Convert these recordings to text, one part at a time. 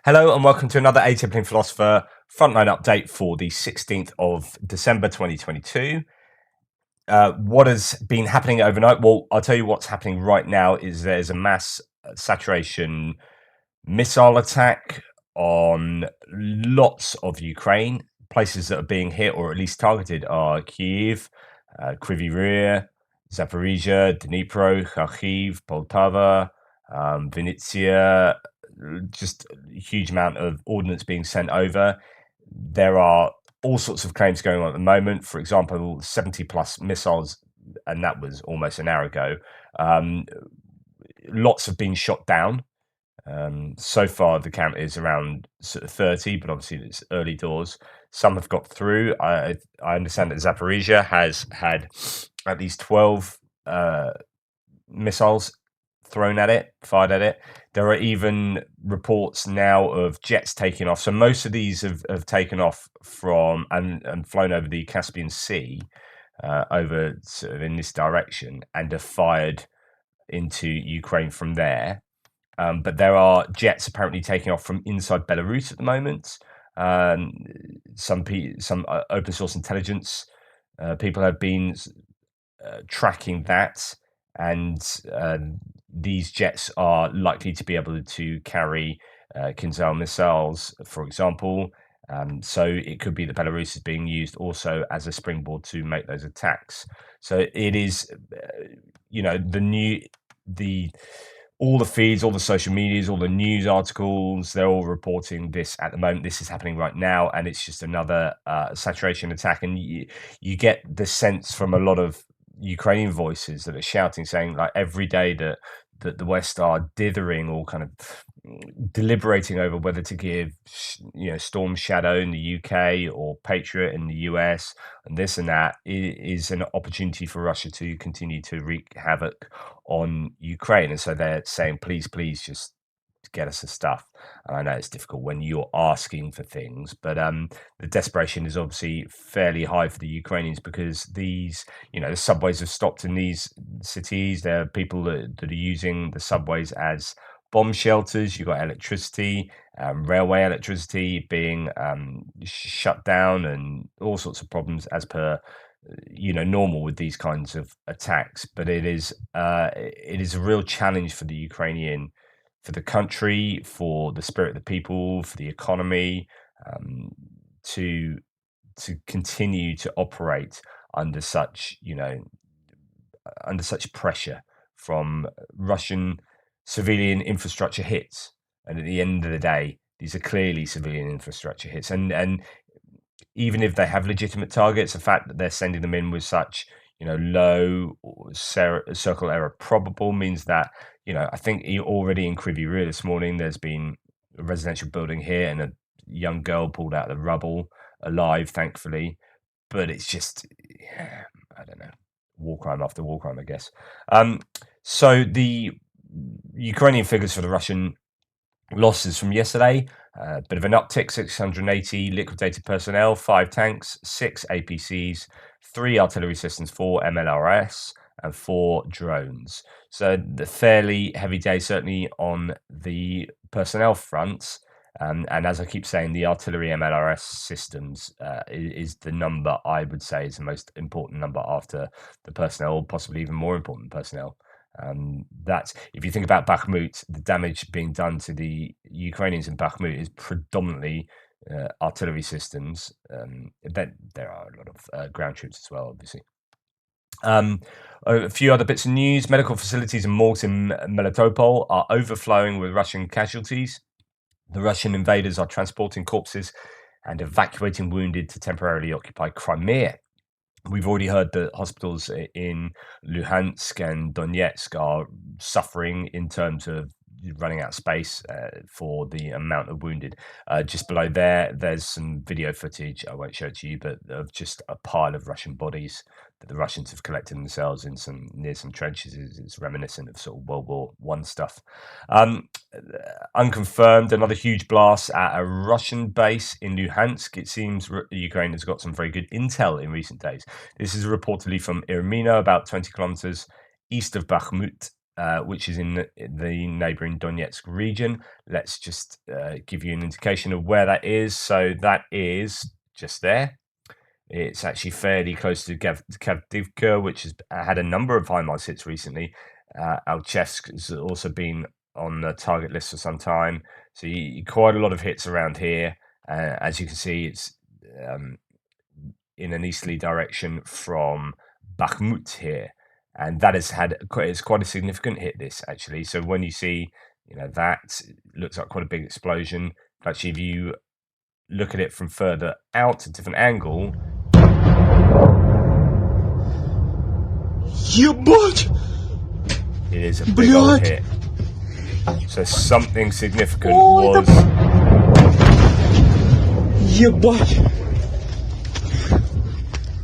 Hello and welcome to another Atypical Philosopher Frontline update for the 16th of December 2022. What has been happening overnight? Well, I'll tell you what's happening right now is there's a mass saturation missile attack on lots of Ukraine. Places that are being hit or at least targeted are Kyiv, Kryvyi Rih, Zaporizhia, Dnipro, Kharkiv, Poltava, Vinnytsia. Just a huge amount of ordnance being sent over. There are all sorts of claims going on at the moment. For example, 70 plus missiles, and that was almost an hour ago. Lots have been shot down. So far, the count is around sort of 30, but obviously it's early doors. Some have got through. I understand that Zaporizhia has had at least 12 missiles thrown at it, fired at it. There are even reports now of jets taking off. So most of these have taken off from and flown over the Caspian Sea, over sort of in this direction, and have fired into Ukraine from there. But there are jets apparently taking off from inside Belarus at the moment. Some open source intelligence people have been tracking that, and these jets are likely to be able to carry Kinzhal missiles, for example. So it could be that Belarus is being used also as a springboard to make those attacks. So it is, all the feeds, all the social medias, all the news articles, they're all reporting this at the moment. This is happening right now, and it's just another saturation attack. And you get the sense from a lot of Ukrainian voices that are shouting, saying like every day that the West are dithering or kind of deliberating over whether to give, Storm Shadow in the UK or Patriot in the US, and this and that is an opportunity for Russia to continue to wreak havoc on Ukraine. And so they're saying, please, just get us the stuff. And I know it's difficult when you're asking for things, but the desperation is obviously fairly high for the Ukrainians because these, the subways have stopped in these cities. There are people that are using the subways as bomb shelters. You've got electricity, railway electricity being shut down, and all sorts of problems as per normal with these kinds of attacks. But it is a real challenge for the country, for the spirit of the people, for the economy, to continue to operate under such pressure from Russian civilian infrastructure hits. And at the end of the day, these are clearly civilian infrastructure hits. And even if they have legitimate targets, the fact that they're sending them in with such low circle error probable means that, I think already in Kryvyi Rih this morning, there's been a residential building here and a young girl pulled out of the rubble alive, thankfully. But it's just, I don't know, war crime after war crime, I guess. So the Ukrainian figures for the Russian losses from yesterday, a bit of an uptick: 680 liquidated personnel, 5 tanks, 6 APCs, 3 artillery systems, 4 MLRS, and 4 drones. So the fairly heavy day, certainly on the personnel front. And as I keep saying, the artillery MLRS systems is the number I would say is the most important number after the personnel, possibly even more important personnel. That's, if you think about Bakhmut, the damage being done to the Ukrainians in Bakhmut is predominantly artillery systems. Then there are a lot of ground troops as well, obviously. A few other bits of news: medical facilities and morgues in Melitopol are overflowing with Russian casualties. The Russian invaders are transporting corpses and evacuating wounded to temporarily occupy Crimea. We've already heard that hospitals in Luhansk and Donetsk are suffering in terms of running out of space for the amount of wounded. Just below there's some video footage, I won't show it to you, but of just a pile of Russian bodies that the Russians have collected themselves near some trenches. It's reminiscent of sort of World War I stuff. Unconfirmed, another huge blast at a Russian base in Luhansk. It seems Ukraine has got some very good intel in recent days. This is reportedly from Irmina, about 20 kilometers east of Bakhmut. which is in the neighbouring Donetsk region. Let's just give you an indication of where that is. So that is just there. It's actually fairly close to Avdivka, which has had a number of HIMARS hits recently. Alchevsk has also been on the target list for some time. So quite a lot of hits around here. As you can see, it's in an easterly direction from Bakhmut here. And that has had it's quite a significant hit, this actually. So when you see, that looks like quite a big explosion. Actually, if you look at it from further out, a different angle. It is a big old hit. So something significant was.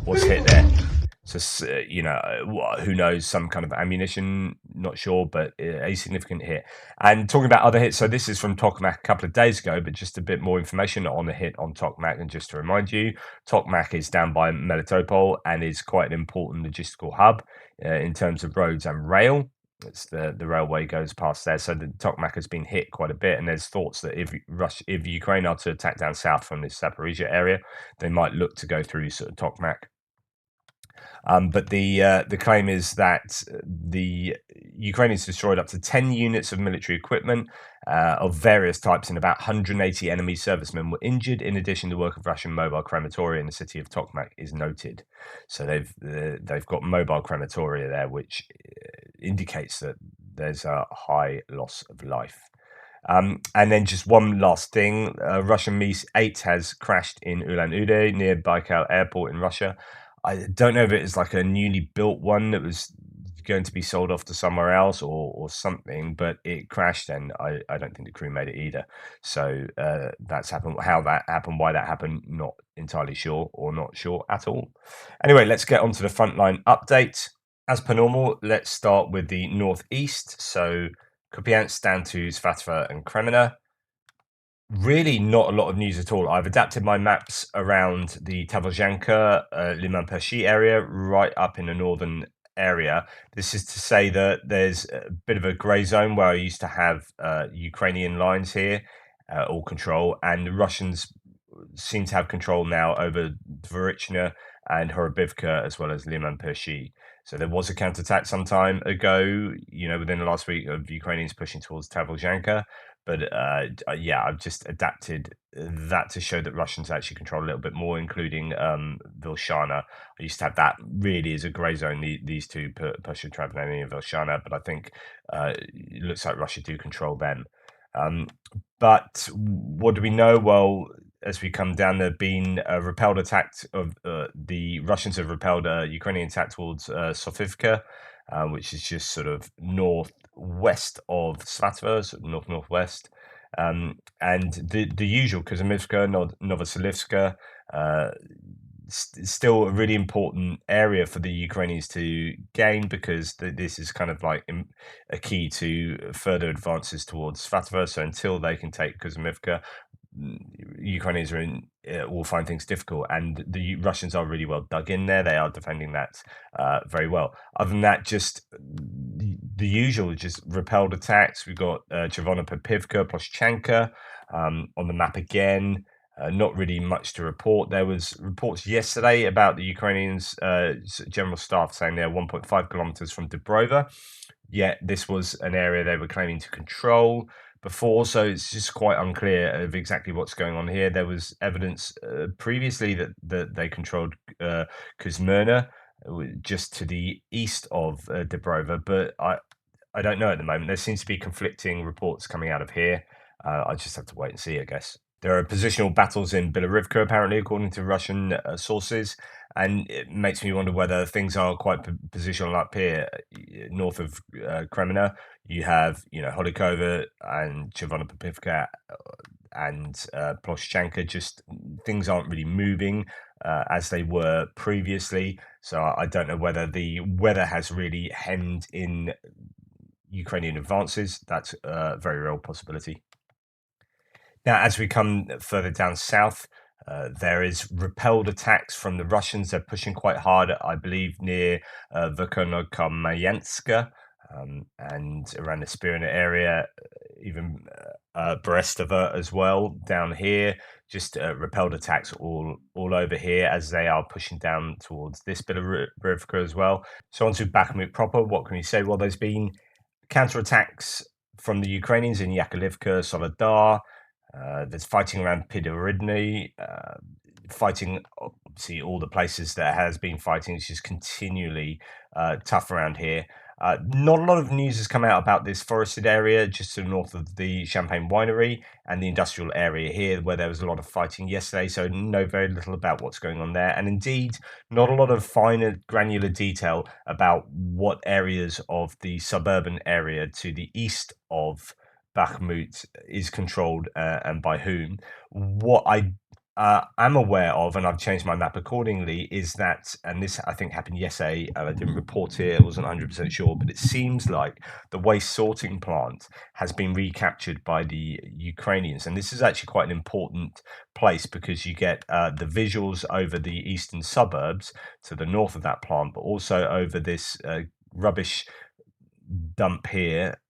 Was hit there. So, who knows, some kind of ammunition, not sure, but a significant hit. And talking about other hits, so this is from Tokmak a couple of days ago, but just a bit more information on the hit on Tokmak. And just to remind you, Tokmak is down by Melitopol and is quite an important logistical hub in terms of roads and rail. It's the railway goes past there, so the Tokmak has been hit quite a bit, and there's thoughts that if Ukraine are to attack down south from this Zaporizhia area, they might look to go through sort of Tokmak. But the claim is that the Ukrainians destroyed up to 10 units of military equipment of various types, and about 180 enemy servicemen were injured. In addition, the work of Russian mobile crematoria in the city of Tokmak is noted. So they've got mobile crematoria there, which indicates that there's a high loss of life. And then just one last thing, Russian Mi-8 has crashed in Ulan-Ude near Baikal Airport in Russia. I don't know if it is like a newly built one that was going to be sold off to somewhere else or something, but it crashed, and I don't think the crew made it either. So that's happened. How that happened, why that happened, not entirely sure, or not sure at all. Anyway, let's get on to the frontline update. As per normal, let's start with the northeast. So Kupiansk down to Svatove-Kreminna. Really not a lot of news at all. I've adapted my maps around the Tavozhanka, Liman Pershi area, right up in the northern area. This is to say that there's a bit of a grey zone where I used to have Ukrainian lines here, all control, and the Russians seem to have control now over Dvorichna and Horobivka, as well as Liman Pershi. So there was a counterattack some time ago, within the last week, of Ukrainians pushing towards Tavozhanka. But I've just adapted that to show that Russians actually control a little bit more, including Vilshana. I used to have that really as a grey zone, these two, Persia, Travani and Vilshana, but I think it looks like Russia do control them. But what do we know? Well, as we come down, there have been repelled attacks of the Russians have repelled a Ukrainian attack towards Sofivka, which is just sort of northwest of Svatove, sort of northwest. And the usual, Kuzmivka, Novoselivska, still a really important area for the Ukrainians to gain, because this is kind of like a key to further advances towards Svatove. So until they can take Kuzmivka, Ukrainians will find things difficult, and the Russians are really well dug in there. They are defending that very well. Other than that, just the usual, just repelled attacks. We've got Chervonopepivka, Ploshchanka on the map again. Not really much to report. There was reports yesterday about the Ukrainians' general staff saying they're 1.5 kilometers from Dubrova, yet this was an area they were claiming to control before, so it's just quite unclear of exactly what's going on here. There was evidence previously that they controlled Kuzmyrna, just to the east of Dubrova, but I don't know at the moment. There seems to be conflicting reports coming out of here. I just have to wait and see, I guess. There are positional battles in Bilorivka, apparently, according to Russian sources, and it makes me wonder whether things are quite positional up here, north of Kreminna. You have, Holikova and Chervonopepivka and Ploshchanka. Just things aren't really moving as they were previously. So I don't know whether the weather has really hemmed in Ukrainian advances. That's a very real possibility. Now, as we come further down south, there is repelled attacks from the Russians. They're pushing quite hard, I believe, near Verkhonokamyanska. and around the Spirina area, even Brestova as well down here. Just repelled attacks all over here as they are pushing down towards this bit of Rivka as well. So on to Bakhmut proper. What can we say? Well, there's been counterattacks from the Ukrainians in Yakovlivka, Vuhledar. There's fighting around Pidoridny, fighting obviously all the places that has been fighting. It's just continually tough around here. Not a lot of news has come out about this forested area just to the north of the Champagne winery and the industrial area here, where there was a lot of fighting yesterday. So know very little about what's going on there, and indeed not a lot of finer granular detail about what areas of the suburban area to the east of Bakhmut is controlled and by whom. What I am aware of, and I've changed my map accordingly, is that, and this I think happened yesterday, I didn't report it, I wasn't 100% sure, but it seems like the waste sorting plant has been recaptured by the Ukrainians. And this is actually quite an important place because you get the visuals over the eastern suburbs to the north of that plant, but also over this rubbish dump here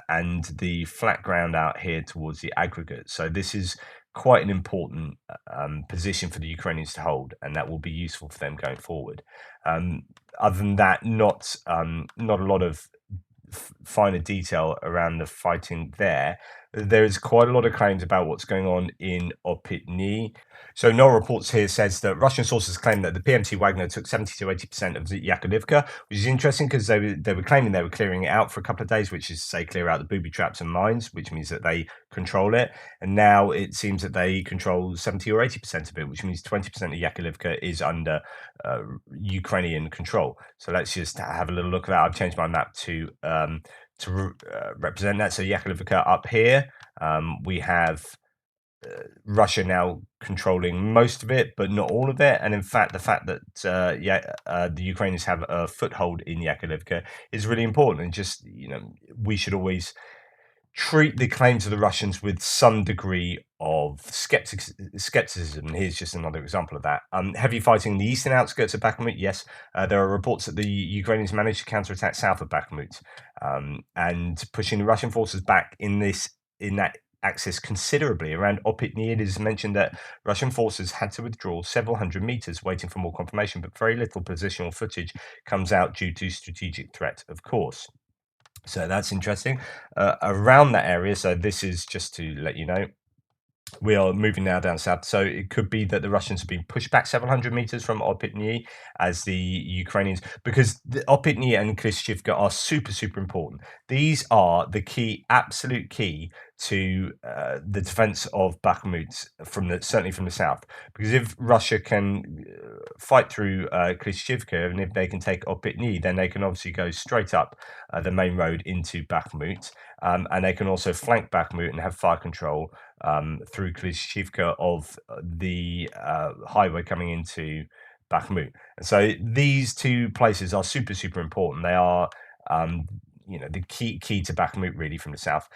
and the flat ground out here towards the aggregate. So this is quite an important position for the Ukrainians to hold, and that will be useful for them going forward. Other than that, not a lot of finer detail around the fighting there. There is quite a lot of claims about what's going on in Opitny. So NOR reports here says that Russian sources claim that the PMT Wagner took 70 to 80% of the Yakovlivka, which is interesting because they were claiming they were clearing it out for a couple of days, which is to say clear out the booby traps and mines, which means that they control it. And now it seems that they control 70 or 80% of it, which means 20% of Yakovlivka is under Ukrainian control. So let's just have a little look at that. I've changed my map to represent that. So Yakovlivka up here, we have Russia now controlling most of it, but not all of it. And in fact, the fact that the Ukrainians have a foothold in Yakovlivka is really important. And just, we should always treat the claims of the Russians with some degree of skepticism. And here's just another example of that. Heavy fighting in the eastern outskirts of Bakhmut. Yes, there are reports that the Ukrainians managed to counterattack south of Bakhmut and pushing the Russian forces back in that axis considerably. Around Opitny, it is mentioned that Russian forces had to withdraw several hundred meters, waiting for more confirmation, but very little positional footage comes out due to strategic threat, of course. So that's interesting. Around that area, so this is just to let you know, we are moving now down south. So it could be that the Russians have been pushed back several hundred meters from Opitny as the Ukrainians, because the Opitny and Klishchivka are super, super important. These are the key, absolute key to the defense of Bakhmut certainly from the south. Because if Russia can fight through Klishchivka, and if they can take Opitny, then they can obviously go straight up the main road into Bakhmut, and they can also flank Bakhmut and have fire control through Klishchivka of the highway coming into Bakhmut. And so these two places are super, super important. They are the key to Bakhmut really from the south.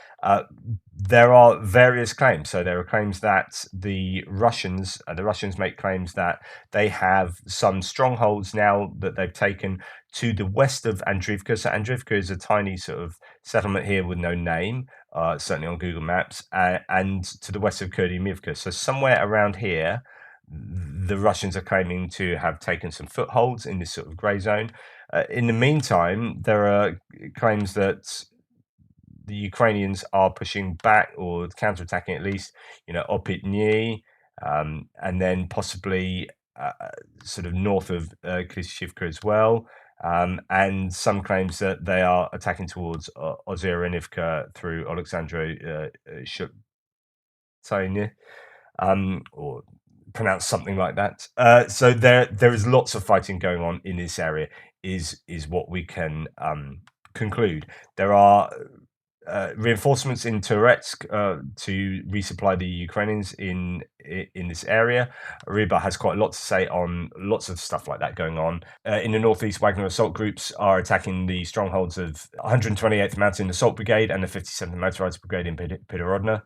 There are various claims. So there are claims that the Russians make claims that they have some strongholds now that they've taken to the west of Avdivka. So Avdivka is a tiny sort of settlement here with no name, certainly on Google Maps, and to the west of Kupiansk-Svatove-Kreminna. So somewhere around here, the Russians are claiming to have taken some footholds in this sort of grey zone. In the meantime, there are claims that the Ukrainians are pushing back or counterattacking at least, Opitny, and then possibly sort of north of Klishchivka as well. And some claims that they are attacking towards Ozherenivka through Alexandro Shutayny, or pronounced something like that. So there is lots of fighting going on in this area, is what we can conclude. There are reinforcements in Touretsk to resupply the Ukrainians in this area. Riba has quite a lot to say on lots of stuff like that going on. In the northeast, Wagner assault groups are attacking the strongholds of 128th Mountain Assault Brigade and the 57th Motorized Brigade in Pidorodna.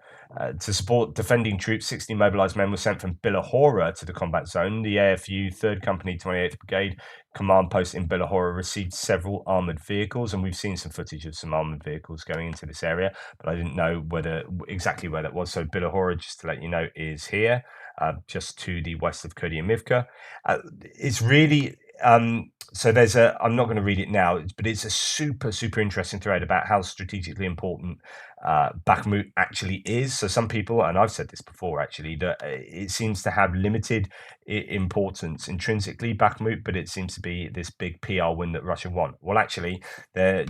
To support defending troops, 60 mobilized men were sent from Bilahora to the combat zone. The AFU 3rd Company 28th Brigade command post in Belahora received several armored vehicles, and we've seen some footage of some armored vehicles going into this area, but I didn't know exactly where that was. So Belahora, just to let you know, is here, just to the west of Kupiansk. It's really so there's I'm not going to read it now, but it's a super interesting thread about how strategically important Bakhmut actually is. So some people, and I've said this before actually, that it seems to have limited importance intrinsically, Bakhmut, but it seems to be this big PR win that Russia won. Well, actually,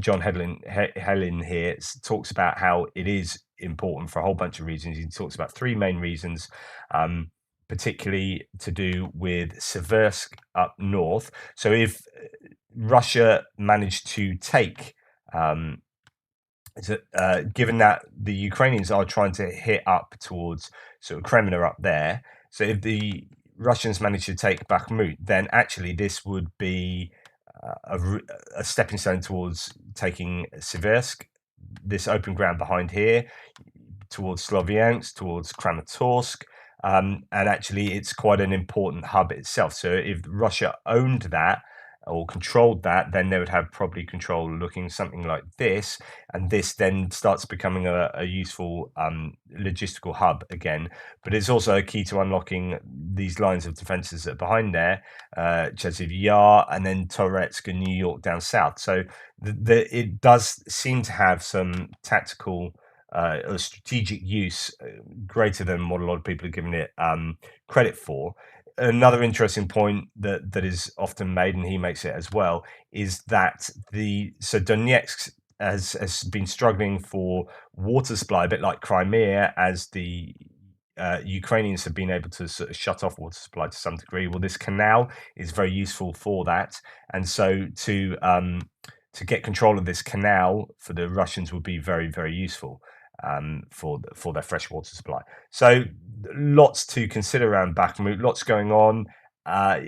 John Helen here talks about how it is important for a whole bunch of reasons. He talks about three main reasons. Particularly to do with Seversk up north. So if Russia managed to take, given that the Ukrainians are trying to hit up towards sort of Kreminna up there, so if the Russians manage to take Bakhmut, then actually this would be a stepping stone towards taking Seversk, this open ground behind here, towards Sloviansk, towards Kramatorsk. And actually, it's quite an important hub itself. So if Russia owned that or controlled that, then they would have probably control looking something like this. And this then starts becoming a useful logistical hub again. But it's also a key to unlocking these lines of defenses that are behind there, Chasiv Yar, and then Toretsk and New York down south. So it does seem to have some tactical a strategic use greater than what a lot of people are giving it credit for. Another interesting point that is often made, and he makes it as well, is that Donetsk has been struggling for water supply, a bit like Crimea, as the Ukrainians have been able to sort of shut off water supply to some degree. Well, this canal is very useful for that, and so to get control of this canal for the Russians would be very useful for their fresh water supply. So lots to consider around Bakhmut, lots going on. A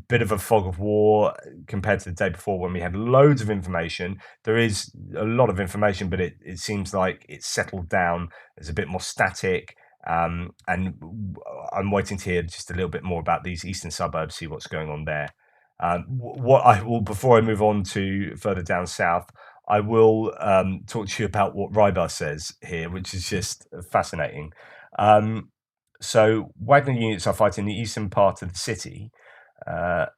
bit of a fog of war compared to the day before when we had loads of information. There is a lot of information, but it seems like it's settled down. It's a bit more static. And I'm waiting to hear just a little bit more about these eastern suburbs, see what's going on there. What I will, before I move on to further down south, I will talk to you about what Rybar says here, which is just fascinating. So Wagner units are fighting the eastern part of the city,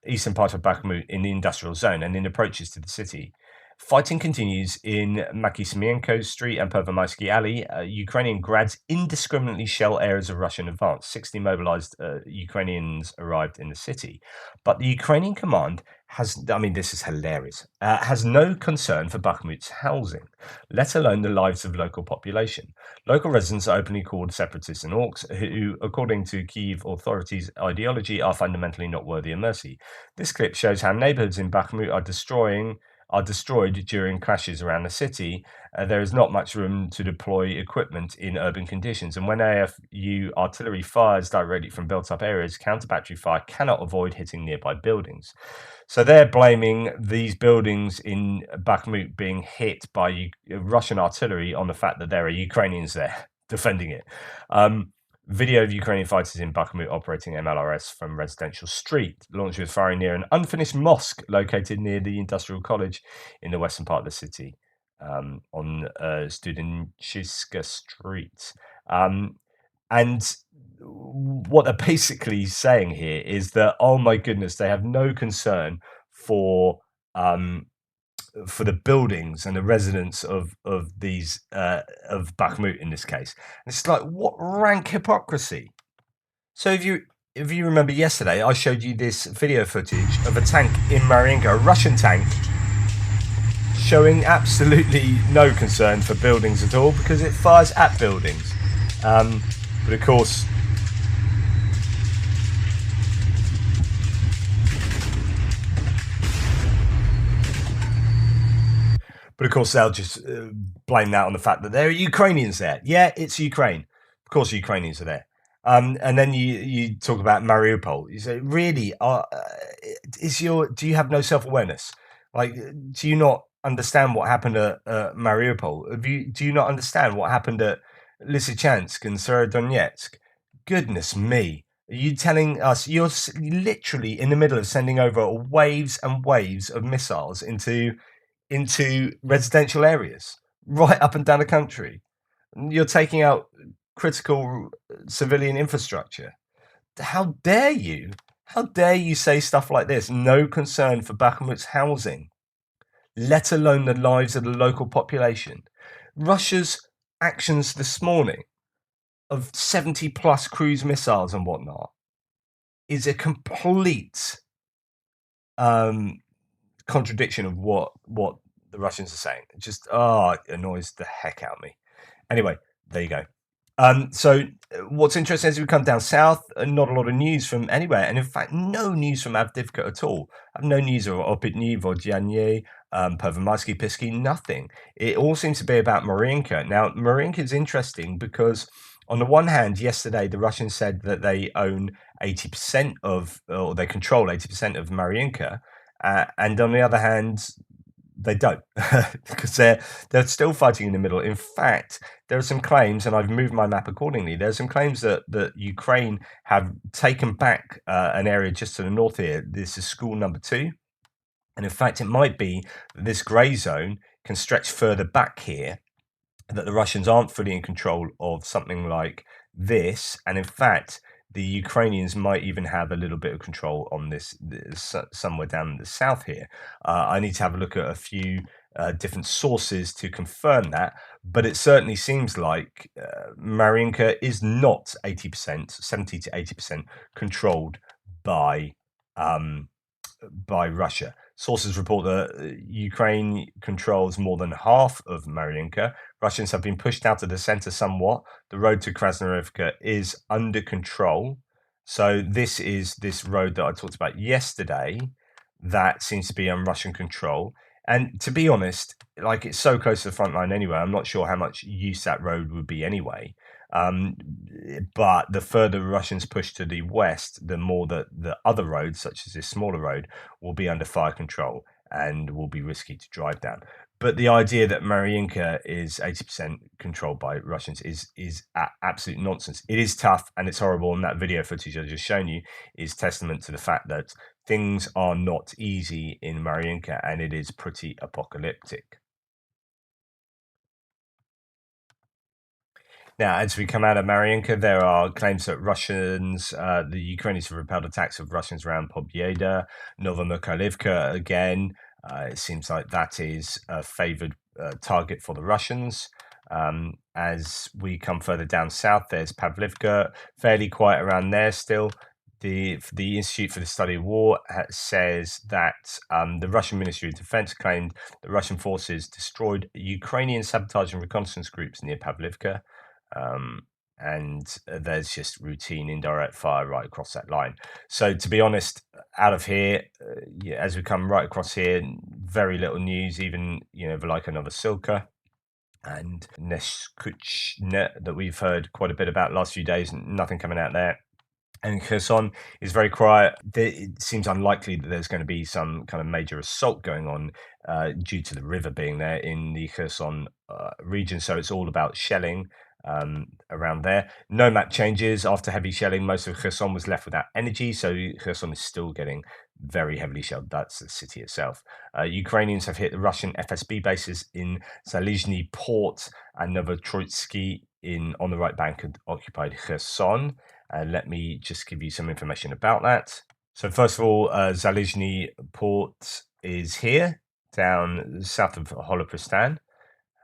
eastern part of Bakhmut in the industrial zone and in approaches to the city. Fighting continues in Makismienko Street and Pervomaisky Alley. Ukrainian grads indiscriminately shell areas of Russian advance. 60 mobilized Ukrainians arrived in the city. But the Ukrainian command this is hilarious, has no concern for Bakhmut's housing, let alone the lives of local population. Local residents are openly called separatists and orcs, who, according to Kyiv authorities' ideology, are fundamentally not worthy of mercy. This clip shows how neighborhoods in Bakhmut are destroyed during clashes around the city. There is not much room to deploy equipment in urban conditions, and when AFU artillery fires directly from built-up areas, counter-battery fire cannot avoid hitting nearby buildings. So they're blaming these buildings in Bakhmut being hit by Russian artillery on the fact that there are Ukrainians there defending it. Video of Ukrainian fighters in Bakhmut operating MLRS from Residential Street, launched with firing near an unfinished mosque located near the Industrial College in the western part of the city, on Studentskiska Street. And what they're basically saying here is that, oh my goodness, they have no concern for the buildings and the residents of these of Bakhmut in this case. And it's like, what rank hypocrisy. So if you remember yesterday, I showed you this video footage of a tank in Maryinka, a Russian tank, showing absolutely no concern for buildings at all because it fires at buildings. But of course, they'll just blame that on the fact that there are Ukrainians there. Yeah, it's Ukraine. Of course, Ukrainians are there. And then you talk about Mariupol. You say, really, do you have no self-awareness? Like, do you not understand what happened at Mariupol? Do you not understand what happened at Lysychansk and Severodonetsk? Goodness me. Are you telling us you're literally in the middle of sending over waves and waves of missiles into residential areas right up and down the country? You're taking out critical civilian infrastructure. How dare you? How dare you say stuff like this? No concern for Bakhmut's housing, let alone the lives of the local population. Russia's actions this morning of 70 plus cruise missiles and whatnot is a complete contradiction of what the Russians are saying. It just it annoys the heck out of me. Anyway, there you go. So what's interesting is we come down south, not a lot of news from anywhere, and in fact, no news from Avdivka at all. I've no news of Opitny, Vodjanye, Pervomarsky, Pisky, nothing. It all seems to be about Maryinka. Now, Maryinka is interesting because, on the one hand, yesterday the Russians said that they own 80% of, or they control 80% of Maryinka, and on the other hand, they don't because they're still fighting in the middle. In fact, there are some claims, and I've moved my map accordingly. There's some claims that Ukraine have taken back an area just to the north here. This is school number 2, and in fact, it might be that this grey zone can stretch further back here. That the Russians aren't fully in control of something like this, and in fact, the Ukrainians might even have a little bit of control on this somewhere down in the south here. I need to have a look at a few different sources to confirm that, but it certainly seems like Maryinka is not 80%, 70 to 80% controlled by Russia. Sources report that Ukraine controls more than half of Maryinka. Russians have been pushed out of the center somewhat. The road to Krasnoyarivka is under control. So this is this road that I talked about yesterday that seems to be on Russian control. And to be honest, like, it's so close to the front line anyway, I'm not sure how much use that road would be anyway. But the further Russians push to the west, the more that the other roads, such as this smaller road, will be under fire control and will be risky to drive down. But the idea that Maryinka is 80% controlled by Russians is absolute nonsense. It is tough and it's horrible, and that video footage I've just shown you is testament to the fact that things are not easy in Maryinka, and it is pretty apocalyptic. Now, as we come out of Maryinka, there are claims that the Ukrainians have repelled attacks of Russians around Pobjeda, Novomykhailivka again. It seems like that is a favored target for the Russians. As we come further down south, there's Pavlivka, fairly quiet around there still. The Institute for the Study of War says that the Russian Ministry of Defense claimed that Russian forces destroyed Ukrainian sabotage and reconnaissance groups near Pavlivka. And there's just routine indirect fire right across that line. So, to be honest, out of here, as we come right across here, very little news, even, Velika Novosilka and Neshkuchne that we've heard quite a bit about last few days, nothing coming out there. And Kherson is very quiet. It seems unlikely that there's going to be some kind of major assault going on due to the river being there in the Kherson region. So it's all about shelling around there. No map changes after heavy shelling. Most of Kherson was left without energy, so Kherson is still getting very heavily shelled. That's the city itself. Ukrainians have hit the Russian FSB bases in Zalizhny Port and Novotroitsky on the right bank of occupied Kherson. Let me just give you some information about that. So first of all, Zalizhny Port is here, down south of Holopristan.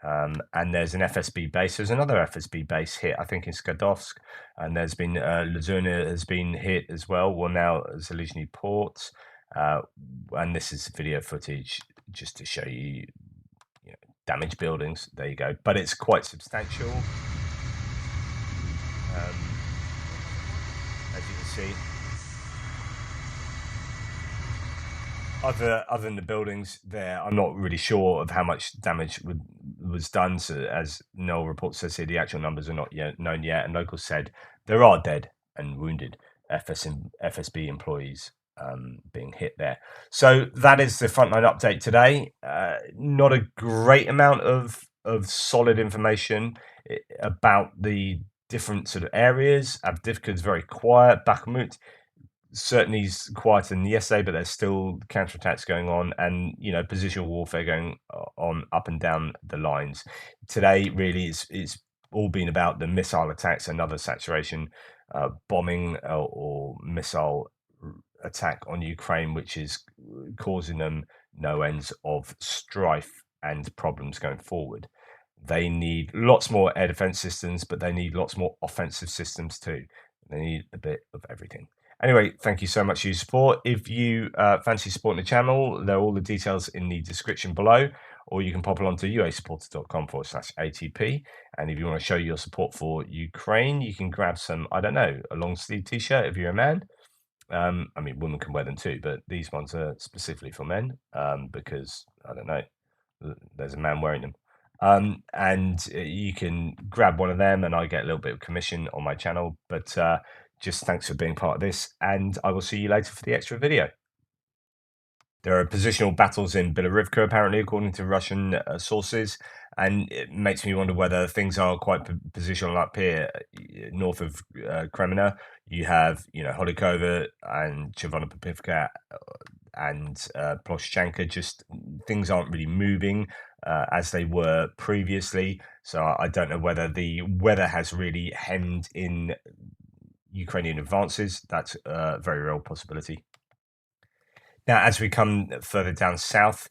And there's an FSB base. There's another FSB base hit, I think, in Skadovsk. And there's been Lazurna has been hit as well. Well, now Zalizhny Port. And this is video footage just to show you, damaged buildings. There you go. But it's quite substantial. As you can see, other than the buildings there, I'm not really sure of how much damage was done. So, as Noel reports says here, the actual numbers are not yet known yet, and locals said there are dead and wounded FSB employees being hit there. So that is the Frontline update today. Not a great amount of solid information about the different sort of areas. Avdivka is very quiet. Bakhmut certainly is quieter than yesterday, but there's still counterattacks going on, and positional warfare going on up and down the lines. Today, really, it's all been about the missile attacks, another saturation bombing or missile attack on Ukraine, which is causing them no ends of strife and problems going forward. They need lots more air defense systems, but they need lots more offensive systems too. They need a bit of everything. Anyway, thank you so much for your support. If you fancy supporting the channel, there are all the details in the description below, or you can pop along to uasupporter.com/ATP. And if you want to show your support for Ukraine, you can grab some, I don't know, a long sleeve t-shirt if you're a man. I mean, women can wear them too, but these ones are specifically for men because, I don't know, there's a man wearing them. And you can grab one of them and I get a little bit of commission on my channel. But just thanks for being part of this, and I will see you later for the extra video. There are positional battles in Bilorivka, apparently, according to Russian sources, and it makes me wonder whether things are quite positional up here, north of Kreminna. You have, Holikova and Chervonopopivka and Ploshchanka. Just things aren't really moving as they were previously. So I don't know whether the weather has really hemmed in Ukrainian advances. That's a very real possibility. Now, as we come further down south,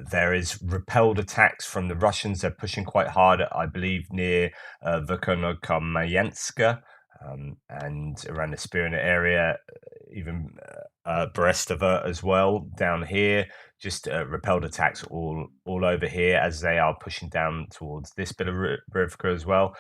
there is repelled attacks from the Russians. They're pushing quite hard, I believe, near Verkhovno-Mayanska and around the Spirina area, even Brestova as well down here. Just repelled attacks all over here as they are pushing down towards this bit of Rivka as well.